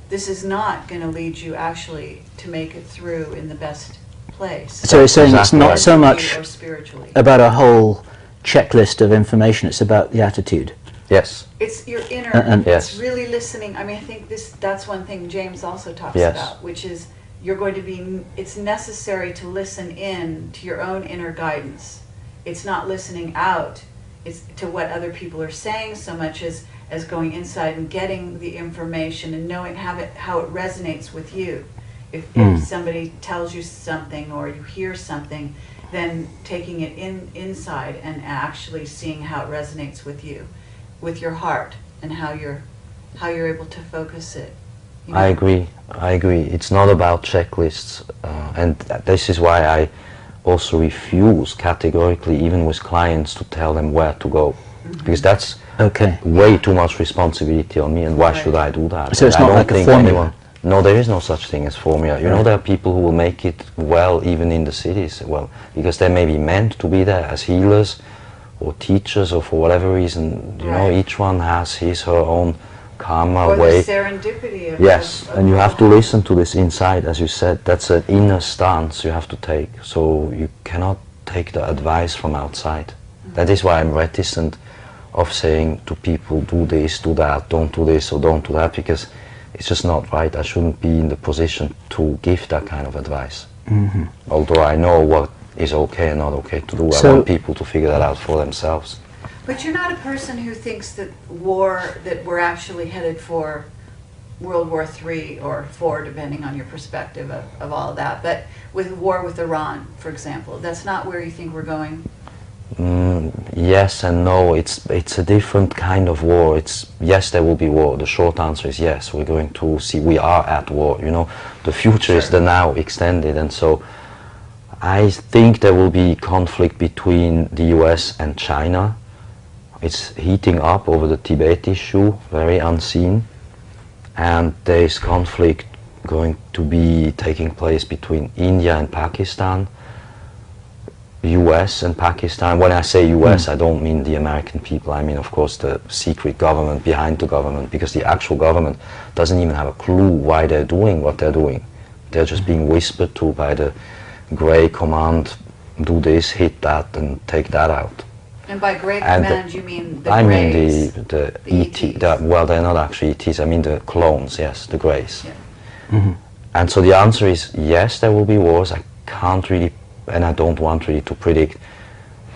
this is not going to lead you actually to make it through in the best place. So it's saying it's not so much or spiritually about a whole checklist of information, it's about the attitude. Yes. It's your inner, Yes. it's really listening. I think that's one thing James also talks Yes. about, which is you're going to be, it's necessary to listen in to your own inner guidance. It's not listening out, it's to what other people are saying so much as going inside and getting the information and knowing how it resonates with you. If somebody tells you something or you hear something, then taking it inside and actually seeing how it resonates with you, with your heart, and how you're able to focus it. I agree. It's not about checklists, and this is why I also refuse categorically, even with clients, to tell them where to go, because that's way too much responsibility on me, and why should I do that? So it's not like a formula? No, there is no such thing as formula. There are people who will make it well even in the cities, because they may be meant to be there as healers or teachers, or for whatever reason, each one has his, her own karma or way. The serendipity of Yes, and you have to listen to this inside, as you said. That's an inner stance you have to take. So you cannot take the advice from outside. That is why I'm reticent of saying to people, do this, do that, don't do this or don't do that, because it's just not right. I shouldn't be in the position to give that kind of advice. Although I know what is okay and not okay to do. I want people to figure that out for themselves. But you're not a person who thinks that we're actually headed for World War III or IV, depending on your perspective of all of that. But with war with Iran, for example, that's not where you think we're going? Yes and no. It's a different kind of war. Yes, there will be war. The short answer is yes. We're going to see. We are at war. The future is the now extended, and so I think there will be conflict between the US and China. It's heating up over the Tibet issue, very unseen, and there is conflict going to be taking place between India and Pakistan, US and Pakistan. When I say US, I don't mean the American people. I mean, of course, the secret government behind the government, because the actual government doesn't even have a clue why they're doing what they're doing. They're just being whispered to by the grey command, do this, hit that, and take that out. And by grey command, you mean the I greys? mean the ET. Well, they're not actually ETs. I mean the clones. Yes, the greys. Yeah. And so the answer is yes, there will be wars. I can't really, and I don't want really to predict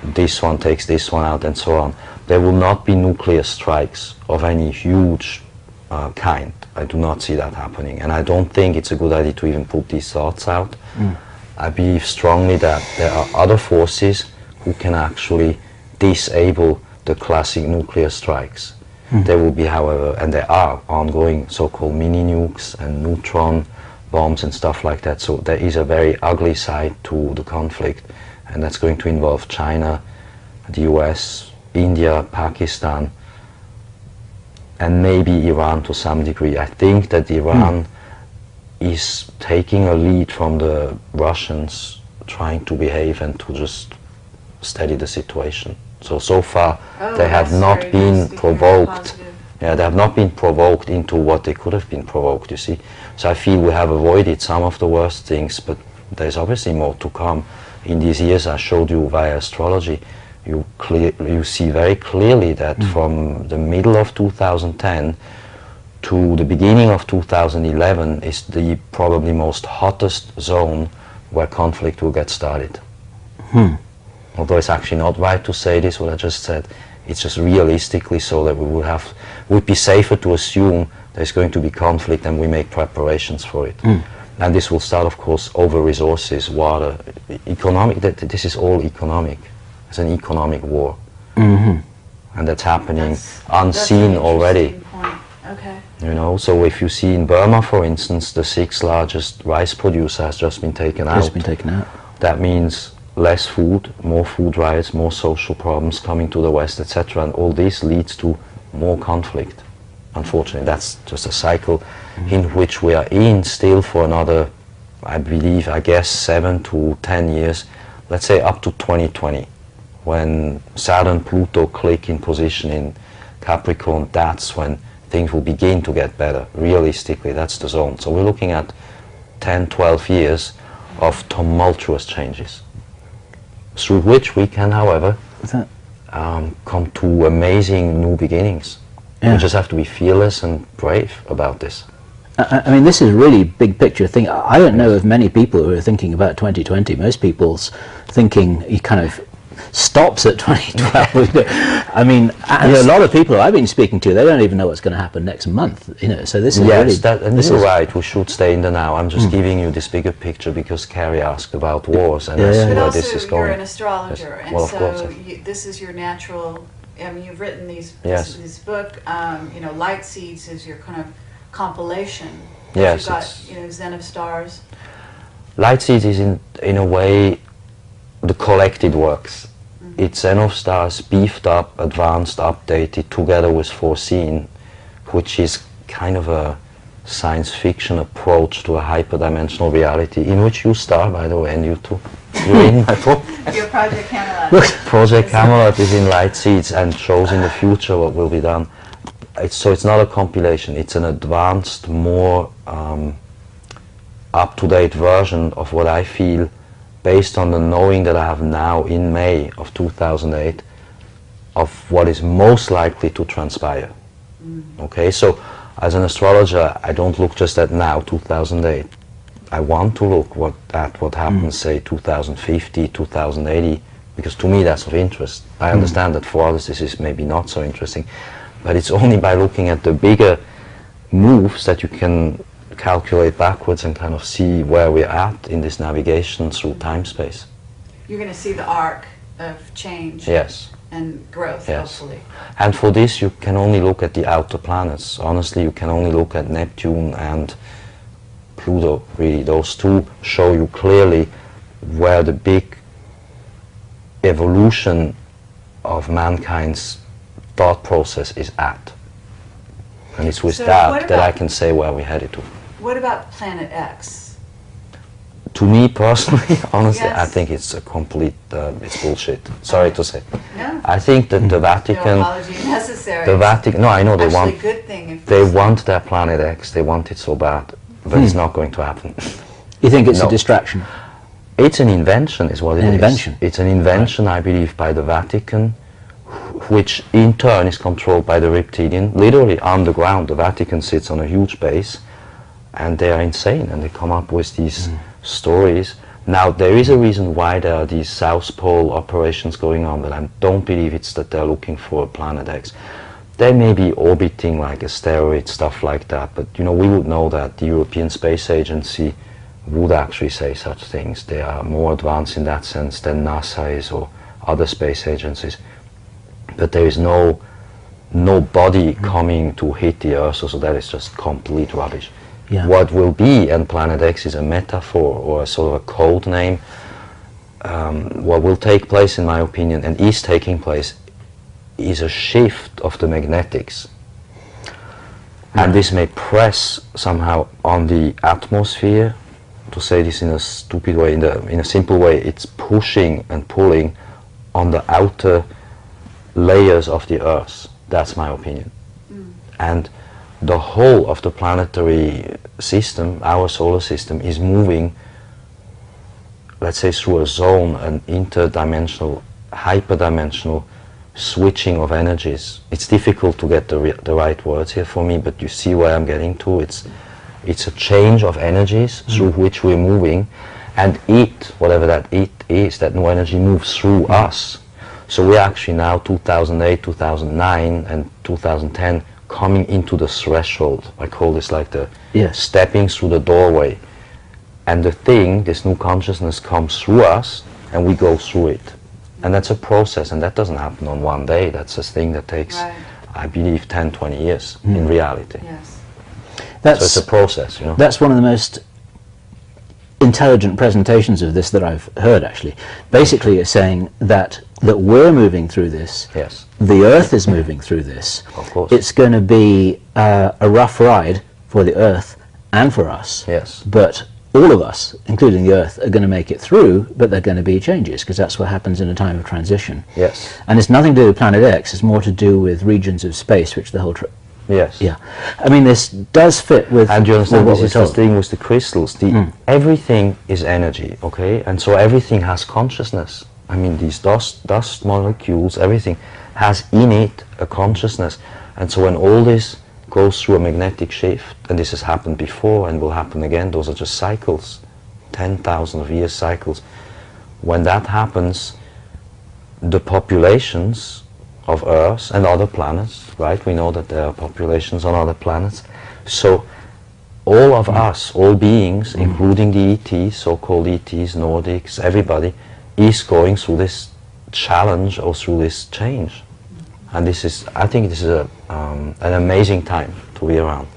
this one takes this one out and so on. There will not be nuclear strikes of any huge kind. I do not see that happening, and I don't think it's a good idea to even put these thoughts out. I believe strongly that there are other forces who can actually disable the classic nuclear strikes. There will be, however, and there are ongoing so-called mini nukes and neutron bombs and stuff like that. So there is a very ugly side to the conflict, and that's going to involve China, the US, India, Pakistan, and maybe Iran to some degree. I think that Iran is taking a lead from the Russians, trying to behave and to just steady the situation. So far they have not been provoked. Yeah, they have not been provoked into what they could have been provoked, you see. So I feel we have avoided some of the worst things, but there's obviously more to come. In these years I showed you via astrology, you see very clearly that from the middle of 2010 to the beginning of 2011 is the probably most hottest zone where conflict will get started. Although it's actually not right to say this, what I just said, it's just realistically so that would be safer to assume there's going to be conflict and we make preparations for it. And this will start, of course, over resources, water, economic, this is all economic. It's an economic war. And that's happening unseen that's an already. interesting point. Okay. You know, so if you see in Burma, for instance, the 6th largest rice producer has just been taken out. Just been taken out. That means less food, more food riots, more social problems coming to the West, etc. And all this leads to more conflict. Unfortunately, that's just a cycle in which we are in still for another, I believe, I guess 7 to 10 years, let's say up to 2020, when Saturn, Pluto click in position in Capricorn. That's when things will begin to get better. Realistically, that's the zone. So we're looking at 10, 12 years of tumultuous changes, through which we can, however, come to amazing new beginnings. Yeah. We just have to be fearless and brave about this. I mean, this is really big picture thing. I don't know of many people who are thinking about 2020. Most people's thinking kind of stops at 2012. I mean, and a lot of people I've been speaking to, they don't even know what's going to happen next month. You know, so this is really. Yes, you're right. We should stay in the now. I'm just giving you this bigger picture because Carrie asked about wars, and that's where this is going. You're an astrologer, Yes. and Well, of so course. this is your natural. I mean, you've written this book. You know, Light Seeds is your kind of compilation. Yes, You've got, you know, Zen of Stars. Light Seeds is in a way the collected works. It's Zen of Stars beefed up, advanced, updated, together with Foreseen, which is kind of a science fiction approach to a hyperdimensional reality, in which you star, by the way, and you too. You're in my book. Your Project Camelot. Project Camelot is in Light Seeds and shows in the future what will be done. So it's not a compilation, it's an advanced, more up-to-date version of what I feel, based on the knowing that I have now in May of 2008 of what is most likely to transpire. Okay, so as an astrologer, I don't look just at now, 2008. I want to look at what happens, say, 2050, 2080, because to me that's of interest. I understand that for others this is maybe not so interesting, but it's only by looking at the bigger moves that you can calculate backwards and kind of see where we're at in this navigation through time-space. You're going to see the arc of change. Yes. And growth, Yes. hopefully. And for this you can only look at the outer planets. Honestly, you can only look at Neptune and Pluto, really. Those two show you clearly where the big evolution of mankind's thought process is at. And it's with So that I can say where we're headed to. What about Planet X? To me personally, honestly, Yes. I think it's a complete, it's bullshit. Sorry to say. No? I think that the No Vatican, apology necessary. the Vatican, no, I know they Actually, want, a good thing if they this- want their Planet X, they want it so bad, but it's not going to happen. You think it's No. a distraction? It's an invention, is what it is. An invention. It's an invention, I believe, by the Vatican, which in turn is controlled by the reptilian, literally underground. The Vatican sits on a huge base, and they are insane, and they come up with these stories. Now, there is a reason why there are these South Pole operations going on, but I don't believe it's that they're looking for Planet X. They may be orbiting like asteroids, stuff like that, but you know, we would know that the European Space Agency would actually say such things. They are more advanced in that sense than NASA is or other space agencies. But there is no body coming to hit the Earth, so that is just complete rubbish. Yeah. What will be, and Planet X is a metaphor or a sort of a code name, what will take place, in my opinion, and is taking place, is a shift of the magnetics. And this may press somehow on the atmosphere. To say this in a stupid way, in a simple way, it's pushing and pulling on the outer layers of the Earth. That's my opinion. And the whole of the planetary system, our solar system, is moving, let's say, through a zone, an interdimensional, hyperdimensional switching of energies. It's difficult to get the right words here for me, but you see where I'm getting to. It's a change of energies through which we're moving, and it, whatever that it is, that new energy moves through us. So we're actually now 2008, 2009 and 2010 coming into the threshold. I call this like the stepping through the doorway. And the thing, this new consciousness, comes through us and we go through it. And that's a process, and that doesn't happen on one day. That's a thing that takes, I believe, 10, 20 years in reality. Yes. So it's a process, you know. That's one of the most intelligent presentations of this that I've heard, actually. Basically, it's saying that we're moving through this. Yes. The Earth is moving through this. Of course. It's going to be a rough ride for the Earth and for us. Yes. But all of us, including the Earth, are going to make it through, but there are going to be changes, because that's what happens in a time of transition. Yes. And it's nothing to do with Planet X, it's more to do with regions of space, which the whole... Yes. Yeah. I mean, this does fit with... And you understand, what this we're is the told. thing with the crystals. Everything is energy, okay? And so everything has consciousness. I mean, these dust molecules, everything has in it a consciousness. And so when all this goes through a magnetic shift, and this has happened before and will happen again, those are just cycles, 10,000 of years cycles. When that happens, the populations of Earth and other planets, right? We know that there are populations on other planets. So all of us, all beings, including the ETs, so-called ETs, Nordics, everybody, is going through this challenge or through this change. And this is, I think this is an amazing time to be around.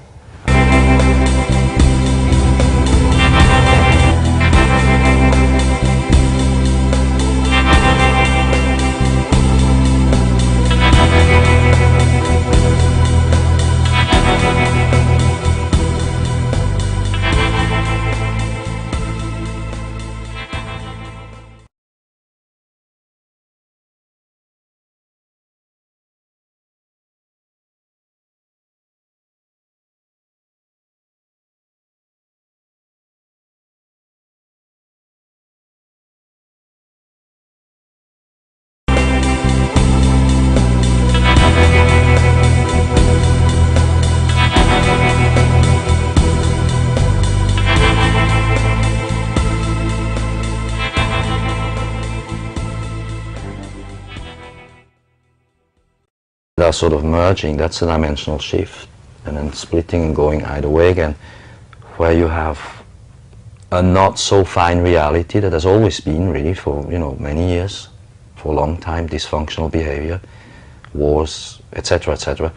They are sort of merging, that's a dimensional shift, and then splitting and going either way again, where you have a not so fine reality that has always been really for, you know, many years, for a long time, dysfunctional behavior, wars, etc.,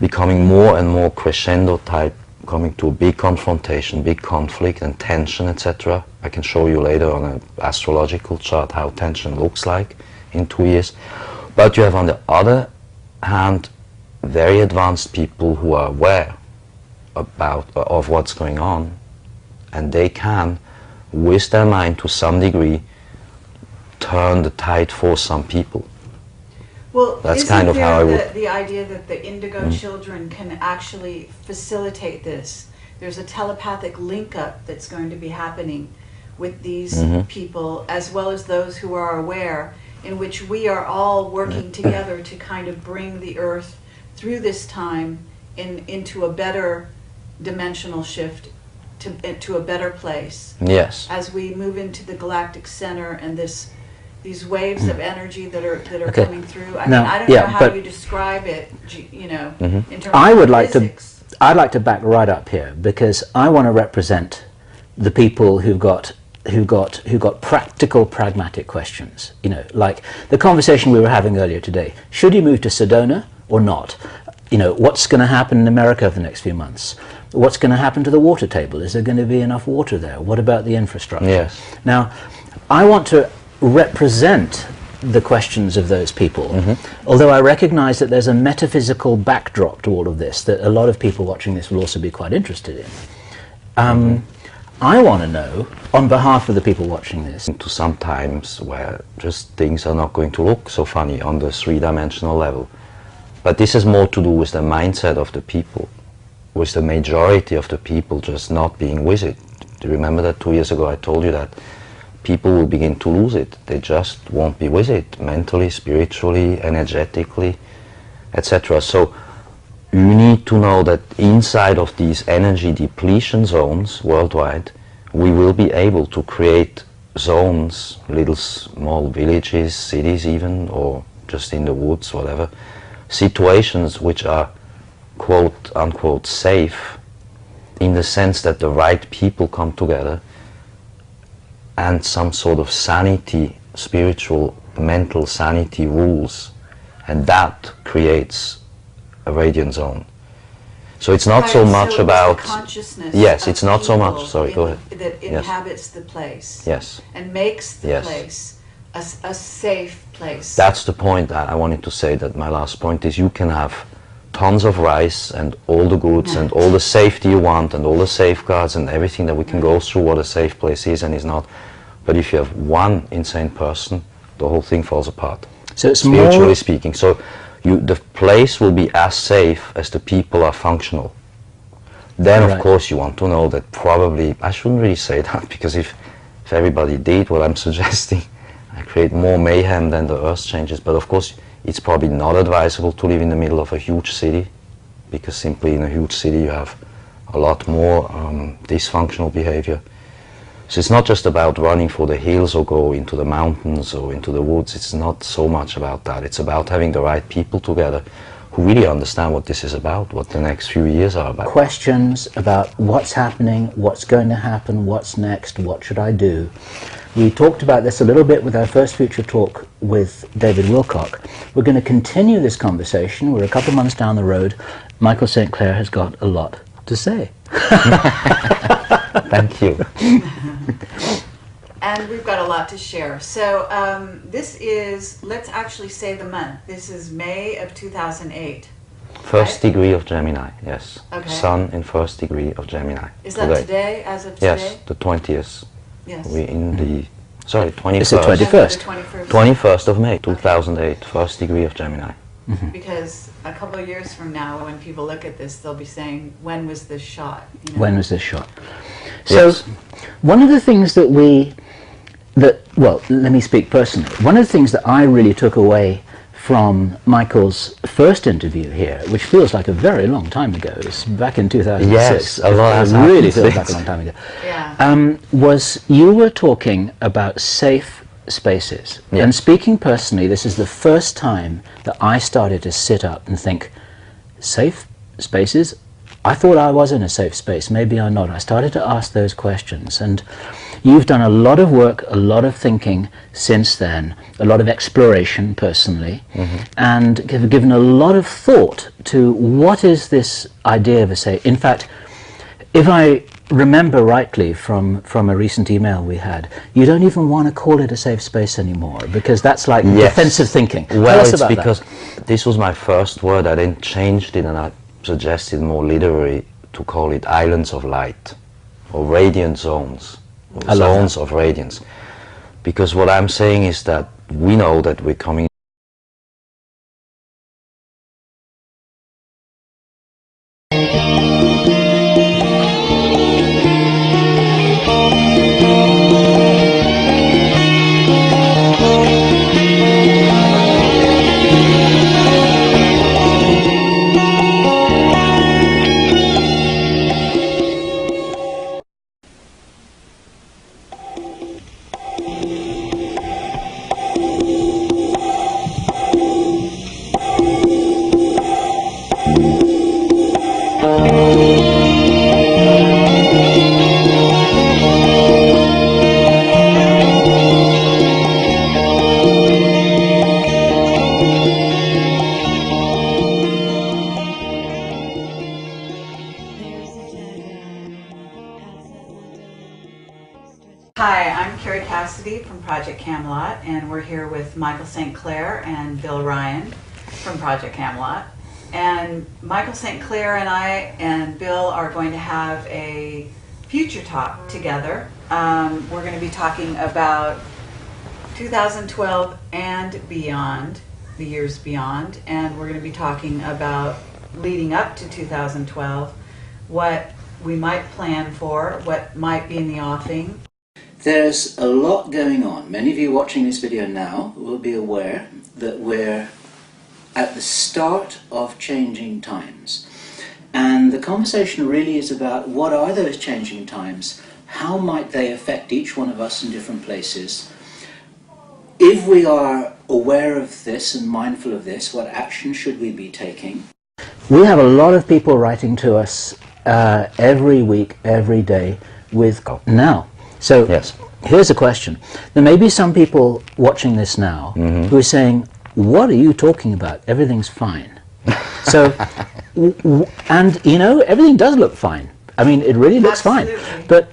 becoming more and more crescendo type, coming to a big confrontation, big conflict and tension, etc. I can show you later on an astrological chart how tension looks like in 2 years. But you have on the other hand very advanced people who are aware of what's going on, and they can, with their mind to some degree, turn the tide for some people. Well, that's kind of how I would... the idea that the indigo children can actually facilitate this? There's a telepathic link-up that's going to be happening with these people, as well as those who are aware, in which we are all working together to kind of bring the Earth through this time into a better dimensional shift, to a better place. Yes. As we move into the galactic center and these waves of energy that are Okay. coming through. I Now, mean, I don't yeah, know how but you describe it, you know, in terms I of would like physics. I'd like to back right up here, because I want to represent the people who've got practical, pragmatic questions. You know, like the conversation we were having earlier today. Should you move to Sedona or not? You know, what's going to happen in America over the next few months? What's going to happen to the water table? Is there going to be enough water there? What about the infrastructure? Yes. Now, I want to represent the questions of those people, although I recognize that there's a metaphysical backdrop to all of this that a lot of people watching this will also be quite interested in. I want to know, on behalf of the people watching this, To some times where just things are not going to look so funny on the three-dimensional level. But this has more to do with the mindset of the people, with the majority of the people just not being with it. Do you remember that 2 years ago I told you that people will begin to lose it? They just won't be with it, mentally, spiritually, energetically, etc. So you need to know that inside of these energy depletion zones worldwide, we will be able to create zones, little small villages, cities even, or just in the woods, whatever, situations which are quote unquote safe, in the sense that the right people come together and some sort of sanity, spiritual, mental sanity rules, and that creates a radiant zone. So it's not so much about the consciousness. Yes, of it's not so much. people Sorry, go ahead. That Yes. inhabits the place. Yes. And makes the Yes. place a safe place. That's the point I wanted to say. That my last point is you can have tons of rice and all the goods and all the safety you want and all the safeguards and everything that we can go through what a safe place is and is not. But if you have one insane person, the whole thing falls apart. So it's spiritually more speaking. So the place will be as safe as the people are functional. Then of course you want to know that probably, I shouldn't really say that, because if everybody did what I'm suggesting, I create more mayhem than the earth changes. But of course it's probably not advisable to live in the middle of a huge city, because simply in a huge city you have a lot more dysfunctional behavior. So it's not just about running for the hills or go into the mountains or into the woods. It's not so much about that. It's about having the right people together who really understand what this is about, what the next few years are about. questions about what's happening, what's going to happen, what's next, what should I do. We talked about this a little bit with our first Future Talk with David Wilcock. We're going to continue this conversation. We're a couple months down the road. Michael St. Clair has got a lot to say. Thank you. And we've got a lot to share. So this is, let's actually say the month. This is May of 2008. First degree of Gemini, yes. Okay. Sun in first degree of Gemini. Is that today, as of today? Yes, the 20th. Yes. We in the, sorry, 21st. It's the 21st. 21st of May, 2008, first degree of Gemini. Because a couple of years from now, when people look at this, they'll be saying, when was this shot? You know? When was this shot? So Yes. one of the things that well, let me speak personally. One of the things that I really took away from Michael's first interview here, which feels like a very long time ago, it's back in 2006. Yes, a lot has It really happened feels like a since. long time ago. Yeah. Was you were talking about safe spaces. Yeah. And speaking personally, this is the first time that I started to sit up and think, safe spaces? I thought I was in a safe space, maybe I'm not. I started to ask those questions, and you've done a lot of work, a lot of thinking since then, a lot of exploration personally, and have given a lot of thought to what is this idea of a safe. In fact, if I remember rightly from a recent email we had, you don't even want to call it a safe space anymore, because that's like defensive thinking. Well, Tell us it's about because this was my first word. I then changed it and I suggested more literary to call it islands of light or radiant zones, or zones of radiance. Because what I'm saying is that we know that we're coming From Project Camelot, and we're here with Michael St. Clair and Bill Ryan from Project Camelot. And Michael St. Clair and I and Bill are going to have a future talk together. We're going to be talking about 2012 and beyond, the years beyond, and we're going to be talking about leading up to 2012, what we might plan for, what might be in the offing. There's a lot going on. Many of you watching this video now will be aware that we're at the start of changing times. And the conversation really is about what are those changing times? How might they affect each one of us in different places? If we are aware of this and mindful of this, what action should we be taking? We have a lot of people writing to us every week, every day with now. So here's a question. There may be some people watching this now who are saying, what are you talking about? Everything's fine. So And, you know, everything does look fine. I mean, it really looks Absolutely. fine. But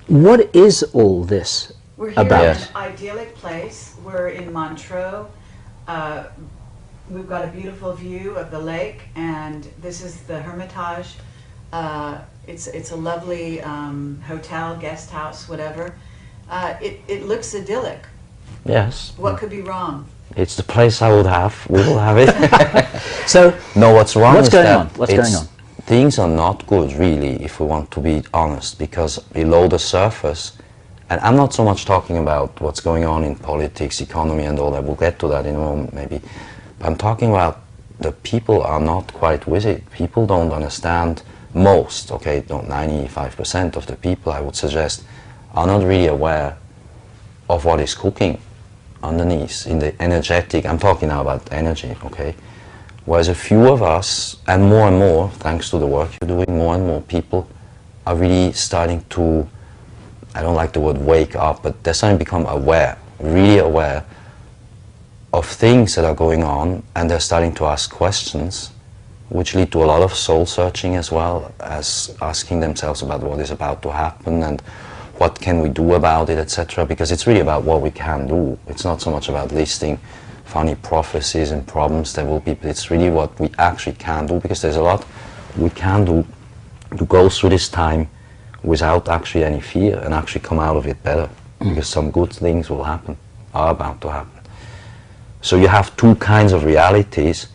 what is all this We're here about? in an idyllic place. We're in Montreux. We've got a beautiful view of the lake, and this is the Hermitage. It's a lovely hotel, guest house, whatever. It looks idyllic. Yes. What could be wrong? It's the place I would have. We will have it. So, No, what's wrong What's is going that on? What's going on? things are not good, really, if we want to be honest, because below the surface, and I'm not so much talking about what's going on in politics, economy and all that, we'll get to that in a moment maybe, but I'm talking about the people are not quite with it. People don't understand, most, okay, not 95% of the people, I would suggest, are not really aware of what is cooking underneath, in the energetic, I'm talking now about energy, okay? Whereas a few of us, and more, thanks to the work you're doing, more and more people are really starting to, I don't like the word wake up, but they're starting to become aware, really aware of things that are going on, and they're starting to ask questions, which lead to a lot of soul searching as well, as asking themselves about what is about to happen and what can we do about it, etc. Because it's really about what we can do. It's not so much about listing funny prophecies and problems that will be, it's really what we actually can do, because there's a lot we can do to go through this time without actually any fear and actually come out of it better, because some good things will happen, are about to happen. So you have two kinds of realities,